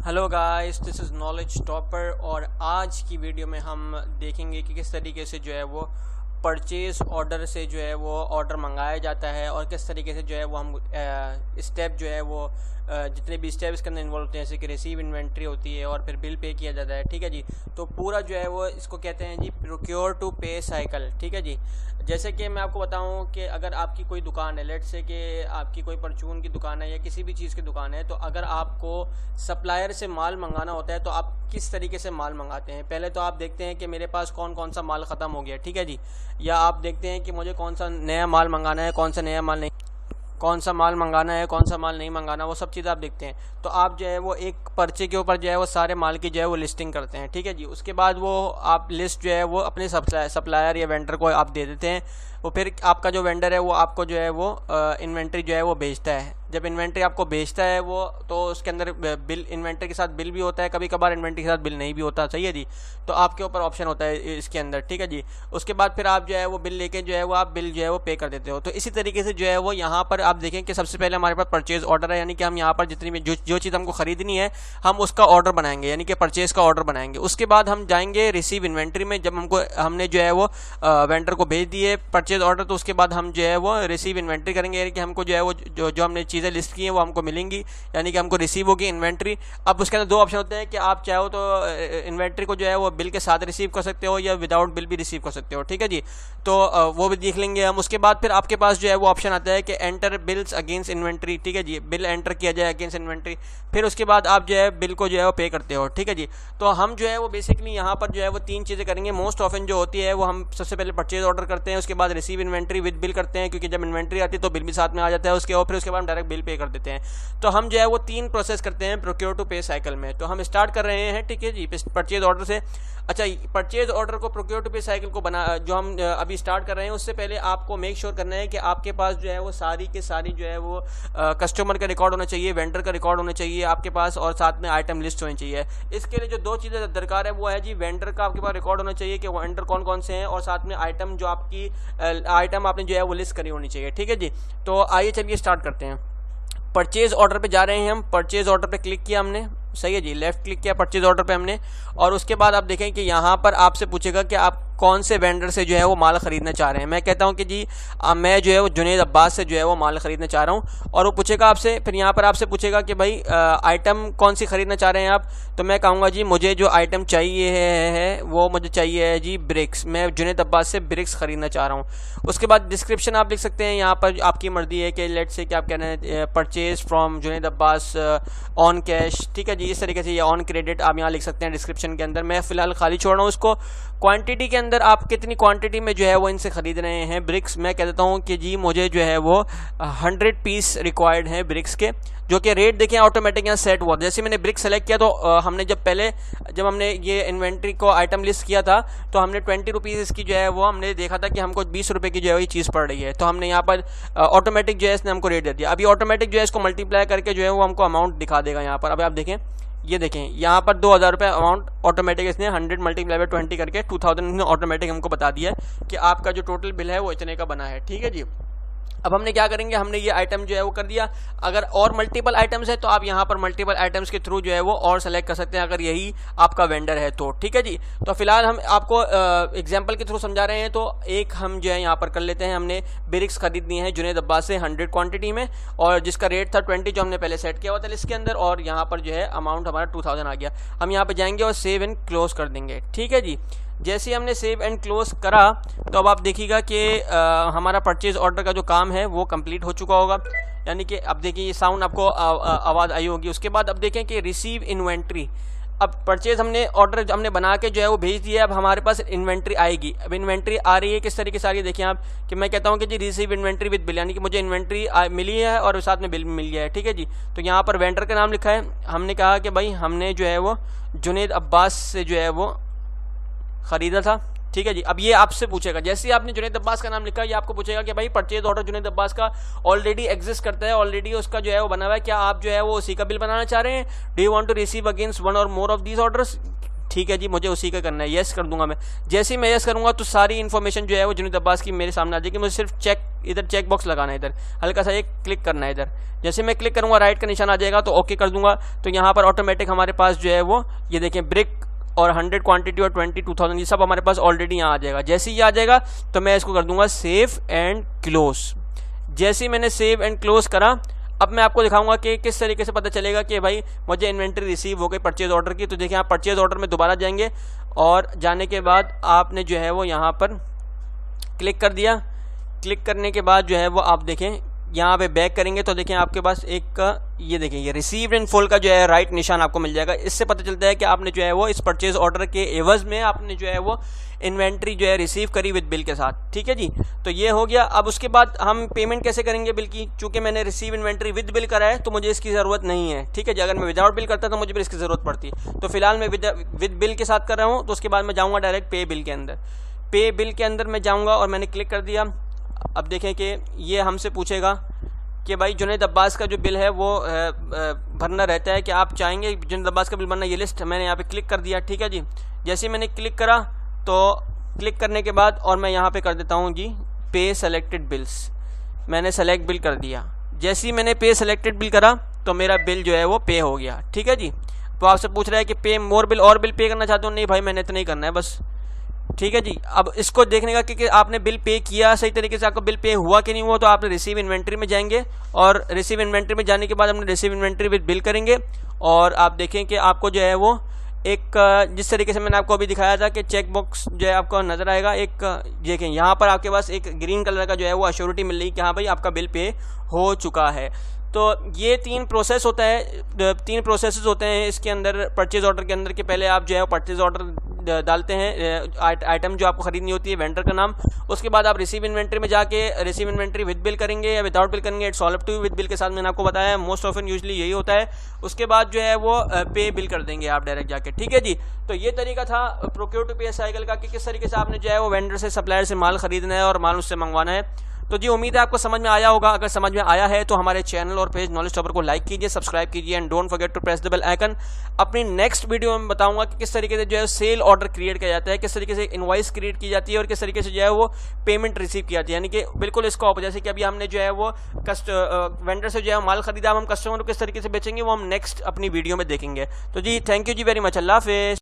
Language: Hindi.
Hello guys, this is knowledge topper और आज की वीडियो में हम देखेंगे कि किस तरीके से जो है वो परचेज़ ऑर्डर से जो है वो ऑर्डर मंगाया जाता है और किस तरीके से जो है वो हम स्टेप जो है वो जितने भी स्टेप्स के अंदर इन्वॉल्व होते हैं, जैसे कि रिसीव इन्वेंट्री होती है और फिर बिल पे किया जाता है। ठीक है जी, तो पूरा जो है वो इसको कहते हैं जी प्रोक्योर टू पे साइकिल। ठीक है जी, जैसे कि मैं आपको बताऊं कि अगर आपकी कोई दुकान है, लेट से कि आपकी कोई परचून की दुकान है या किसी भी चीज़ की दुकान है, तो अगर आपको सप्लायर से माल मंगाना होता है तो आप किस तरीके से माल मंगाते हैं। पहले तो आप देखते हैं कि मेरे पास कौन कौन सा माल ख़त्म हो गया। ठीक है जी, या आप देखते हैं कि मुझे कौन सा नया माल मंगाना है, कौन सा नया माल नहीं, कौन सा माल मंगाना है, कौन सा माल नहीं मंगाना, वो सब चीज़ आप देखते हैं। तो आप जो है वो एक पर्चे के ऊपर जो है वो सारे माल की जो है वो लिस्टिंग करते हैं। ठीक है जी, उसके बाद वो आप लिस्ट जो है वो अपने सप्लायर या वेंडर को आप दे देते हैं। वो फिर आपका जो वेंडर है वो आपको जो है वो इन्वेंट्री जो है वो बेचता है। जब इन्वेंट्री आपको बेचता है वो, तो उसके अंदर बिल, इन्वेंट्री के साथ बिल भी होता है, कभी कभार इन्वेंट्री के साथ बिल नहीं भी होता। सही है जी, तो आपके ऊपर ऑप्शन होता है इसके अंदर। ठीक है जी, उसके बाद फिर आप जो है वो बिल लेके जो है वो आप बिल जो है वो पे कर देते हो। तो इसी तरीके से जो है वो यहाँ पर आप देखें कि सबसे पहले हमारे पास परचेज ऑर्डर है, यानी कि हम यहाँ पर जितनी भी जो चीज़ हमको खरीदनी है हम उसका ऑर्डर बनाएंगे, यानी कि परचेज का ऑर्डर बनाएंगे। उसके बाद हम जाएंगे रिसीव इन्वेंट्री में। जब हमने जो है वो वेंडर को भेज दिए परचेज ऑर्डर, तो उसके बाद हम जो है वो रिसीव इन्वेंट्री करेंगे, यानी कि हमको जो है वो जो हमने चीज़ें लिस्ट की हैं वो हमको मिलेंगी, यानी कि हमको रिसीव होगी इन्वेंट्री। अब उसके अंदर दो ऑप्शन होते हैं कि आप चाहो तो इन्वेंट्री को जो है वो बिल के साथ रिसीव कर सकते हो या विदाउट बिल भी रिसीव कर सकते हो। ठीक है जी, तो वो भी देख लेंगे हम। उसके बाद फिर आपके पास जो है वो ऑप्शन आता है कि एंटर बिल्स अगेंस्ट इन्वेंट्री। ठीक है जी, बिल एंटर किया जाए अगेंस्ट इन्वेंट्री, फिर उसके बाद आप जो है बिल को जो है वो पे करते हो। ठीक है जी, तो हम जो है वो बेसिकली यहाँ पर जो है वो तीन चीज़ें करेंगे। मोस्ट ऑफन जो होती है वो हम सबसे पहले परचेज ऑर्डर करते हैं, उसके बाद रिसीव इन्वेंट्री विद बिल करते हैं, क्योंकि जब इन्वेंट्री आती है तो बिल भी साथ में आ जाता है उसके, और फिर उसके बाद हम डायरेक्ट बिल पे कर देते हैं। तो हम जो है वो तीन प्रोसेस करते हैं प्रोक्योर टू पे साइकिल में। तो हम स्टार्ट कर रहे हैं, ठीक है जी, परचेज ऑर्डर से। अच्छा, परचेज ऑर्डर को प्रोक्योर टू पे साइकिल को जो हम अभी स्टार्ट कर रहे हैं, उससे पहले आपको मेक श्योर करना है कि आपके पास जो है वो सारी के सारी जो है वो कस्टमर का रिकॉर्ड होना चाहिए, वेंडर का रिकॉर्ड होना चाहिए आपके पास, और साथ में आइटम लिस्ट होनी चाहिए। इसके लिए जो दो चीज़ें दरकार है वो है जी, वेंडर का आपके पास रिकॉर्ड होना चाहिए कि वेंडर कौन कौन से हैं, और साथ में आइटम जो आपकी आइटम आपने जो है वो लिस्ट करी होनी चाहिए। ठीक है जी, तो आइए चलिए स्टार्ट करते हैं। परचेज ऑर्डर पे जा रहे हैं हम। परचेज ऑर्डर पे क्लिक किया हमने, सही है जी, लेफ्ट क्लिक किया परचेज ऑर्डर पे हमने, और उसके बाद आप देखें कि यहाँ पर आपसे पूछेगा कि आप कौन से वेंडर से जो है वो माल ख़रीदना चाह रहे हैं। मैं कहता हूँ कि जी मैं जो है वो जुनैद अब्बास से जो है वो माल ख़रीदना चाह रहा हूँ, और वो पूछेगा आपसे, फिर यहाँ पर आपसे पूछेगा कि भाई आइटम कौन सी ख़रीदना चाह रहे हैं आप। तो मैं कहूँगा जी मुझे जो आइटम चाहिए है वो मुझे चाहिए है जी ब्रिक्स, मैं जुनैद अब्बास से ब्रिक्स ख़रीदना चाह रहा हूँ। उसके बाद डिस्क्रिप्शन आप लिख सकते हैं, यहाँ पर आपकी मर्ज़ी है कि लेट से कि आप कहना है purchase from Junaid Abbas on cash. ठीक है जी, इस तरीके से, ये ऑन क्रेडिट आप यहाँ लिख सकते हैं डिस्क्रिप्शन के अंदर। मैं फ़िलहाल खाली छोड़ रहा हूँ उसको। क्वांटिटी के अंदर आप कितनी क्वांटिटी में जो है वो इनसे ख़रीद रहे हैं ब्रिक्स, मैं कह देता हूँ कि जी मुझे जो है वो 100 पीस रिक्वायर्ड है ब्रिक्स के, जो कि रेट देखें ऑटोमेटिक यहाँ सेट हुआ। जैसे मैंने ब्रिक्स सेलेक्ट किया तो हमने जब हमने ये इन्वेंट्री को आइटम लिस्ट किया था तो हमने 20 रुपीज़ इसकी जो है वो हमने देखा था कि हमको 20 रुपये की जो है ये चीज़ पड़ रही है, तो हमने यहाँ पर ऑटोमेटिक जो है इसने हमको रेट दे दिया। अभी ऑटोमेटिक जो है इसको मल्टीप्लाई करके जो है वो हमको अमाउंट दिखा देगा यहाँ पर। अभी आप देखें, ये देखें यहाँ पर 2000 रुपये अमाउंट ऑटोमेटिक इसने 100 मल्टीप्लाई बाय 20 करके 2000 ऑटोमेटिक हमको बता दिया है कि आपका जो टोटल बिल है वो इतने का बना है। ठीक है जी, अब हमने क्या करेंगे, हमने ये आइटम जो है वो कर दिया। अगर और मल्टीपल आइटम्स है तो आप यहाँ पर मल्टीपल आइटम्स के थ्रू जो है वो और सेलेक्ट कर सकते हैं, अगर यही आपका वेंडर है तो। ठीक है जी, तो फिलहाल हम आपको एग्जांपल के थ्रू समझा रहे हैं, तो एक हम जो है यहाँ पर कर लेते हैं। हमने ब्रिक्स खरीदनी है जुनैद अब्बास से 100 क्वांटिटी में, और जिसका रेट था 20 जो हमने पहले सेट किया हुआ था लिस्ट के अंदर, और यहाँ पर जो है अमाउंट हमारा 2000 आ गया। हम यहाँ पर जाएंगे और सेव एंड क्लोज कर देंगे। ठीक है जी, जैसे हमने सेव एंड क्लोज करा तो अब आप देखिएगा कि हमारा परचेज ऑर्डर का जो काम है वो कंप्लीट हो चुका होगा, यानी कि अब देखिए ये साउंड आपको आवाज़ आई होगी। उसके बाद अब देखें कि रिसीव इन्वेंट्री, अब परचेज हमने ऑर्डर हमने बना के जो है वो भेज दिया, अब हमारे पास इन्वेंट्री आएगी। अब इन्वेंट्री आ रही है किस तरीके से आ रही है, देखिए आप कि मैं कहता हूँ कि जी रिसीव इन्वेंट्री विद बिल, यानी कि मुझे इन्वेंट्री मिली है और साथ में बिल भी मिल गया है। ठीक है जी, तो यहाँ पर वेंडर का नाम लिखा है, हमने कहा कि भाई हमने जो है वो जुनैद अब्बास से जो है वो ख़रीदा था। ठीक है जी, अब ये आपसे पूछेगा, जैसे ही आपने जुनैद अब्बास का नाम लिखा, ये आपको पूछेगा कि भाई परचेज ऑर्डर जुनैद अब्बास का ऑलरेडी एग्जिस्ट करता है, ऑलरेडी उसका जो है वो बना हुआ है, क्या आप जो है वो उसी का बिल बनाना चाह रहे हैं, do you want to receive against one or more of these orders. ठीक है जी, मुझे उसी का करना है, यस कर दूंगा मैं। जैसे ही मैं यस करूंगा तो सारी इन्फॉर्मेशन जो है वो जुनैद अब्बास की मेरे सामने आ जाएगी। मुझे सिर्फ इधर चेक बॉक्स लगाना है, इधर हल्का सा एक क्लिक करना है इधर। जैसे मैं क्लिक करूंगा राइट का निशान आ जाएगा तो ओके कर दूंगा। तो यहाँ पर ऑटोमेटिक हमारे पास जो है वो ये देखें ब्रिक और 100 क्वांटिटी और 22,000 ये सब हमारे पास ऑलरेडी यहाँ आ जाएगा। जैसे ही आ जाएगा तो मैं इसको कर दूंगा सेव एंड क्लोज। जैसे ही मैंने सेव एंड क्लोज करा, अब मैं आपको दिखाऊंगा कि किस तरीके से पता चलेगा कि भाई मुझे इन्वेंट्री रिसीव हो गई परचेज ऑर्डर की। तो देखिए आप परचेज ऑर्डर में दोबारा जाएंगे और जाने के बाद आपने जो है वो यहाँ पर क्लिक कर दिया। क्लिक करने के बाद जो है वो आप देखें यहाँ पे बैक करेंगे तो देखें आपके पास एक ये देखें ये रिसीव्ड इन फुल का जो है राइट निशान आपको मिल जाएगा। इससे पता चलता है कि आपने जो है वो इस परचेज ऑर्डर के एवज में आपने जो है वो इन्वेंट्री जो है रिसीव करी विद बिल के साथ। ठीक है जी, तो ये हो गया। अब उसके बाद हम पेमेंट कैसे करेंगे बिल की? चूंकि मैंने रिसीव इन्वेंट्री विद बिल करा है तो मुझे इसकी ज़रूरत नहीं है। ठीक है जी, अगर मैं विदाउट बिल करता तो मुझे फिर इसकी ज़रूरत पड़ती। तो फिलहाल मैं विद बिल के साथ कर रहा हूँ। तो उसके बाद मैं जाऊँगा डायरेक्ट पे बिल के अंदर। पे बिल के अंदर मैं जाऊँगा और मैंने क्लिक कर दिया। अब देखें कि ये हमसे पूछेगा कि भाई जुनैद अब्बास का जो बिल है वो भरना रहता है कि आप चाहेंगे जुनैद अब्बास का बिल भरना, ये लिस्ट मैंने यहाँ पे क्लिक कर दिया। ठीक है जी, जैसे मैंने क्लिक करा तो क्लिक करने के बाद और मैं यहाँ पे कर देता हूँ जी पे सेलेक्टेड बिल्स। मैंने सेलेक्ट बिल कर दिया। जैसे ही मैंने पे सेलेक्टेड बिल करा तो मेरा बिल जो है वो पे हो गया। ठीक है जी, तो आपसे पूछ रहा है कि पे मोर बिल और बिल पे करना चाहते हो? नहीं भाई, मैंने इतना ही करना है बस। ठीक है जी, अब इसको देखने का कि आपने बिल पे किया सही तरीके से, आपका बिल पे हुआ कि नहीं हुआ, तो आपने रिसीव इन्वेंट्री में जाएंगे और रिसीव इन्वेंट्री में जाने के बाद हमने रिसीव इन्वेंट्री विद बिल करेंगे और आप देखें कि आपको जो है वो एक जिस तरीके से मैंने आपको अभी दिखाया था कि चेक बॉक्स जो है आपको नजर आएगा। एक देखें यहाँ पर आपके पास एक ग्रीन कलर का जो है वो अश्योरिटी मिल रही है कि हाँ भाई आपका बिल पे हो चुका है। तो ये तीन प्रोसेस होता है, तीन प्रोसेसेस होते हैं इसके अंदर परचेज ऑर्डर के अंदर। के पहले आप जो है परचेज ऑर्डर डालते हैं आइटम जो आपको खरीदनी होती है, वेंडर का नाम। उसके बाद आप रिसीव इन्वेंट्री में जाके रिसीव इन्वेंट्री विद बिल करेंगे या विदाउट बिल करेंगे, it's all up to you. With bill के साथ मैंने आपको बताया मोस्ट ऑफन यूजली यही होता है। उसके बाद जो है वो पे बिल कर देंगे आप डायरेक्ट जाके। ठीक है जी, तो ये तरीका था प्रोक्योर टू पे साइकिल का कि किस तरीके से आपने जो है वो वेंडर से सप्लायर से माल खरीदना है और माल उससे मंगवाना है। तो जी उम्मीद है आपको समझ में आया होगा। अगर समझ में आया है तो हमारे चैनल और पेज नॉलेज टॉपर को लाइक कीजिए, सब्सक्राइब कीजिए and don't forget to press the bell icon. अपनी नेक्स्ट वीडियो में बताऊंगा कि किस तरीके से जो है सेल ऑर्डर क्रिएट किया जाता है, किस तरीके से इनवॉइस क्रिएट की जाती है और किस तरीके से जो है वो पेमेंट रिसीव की जाती है। यानी कि बिल्कुल इसका ऑपोजिट, जैसे कि अभी हमने जो है वो वेंडर से जो है माल खरीदा, हम कस्टमर को किस तरीके से बेचेंगे वो हम नेक्स्ट अपनी वीडियो में देखेंगे। तो जी थैंक यू जी वेरी मच, अल्लाह हाफिज़।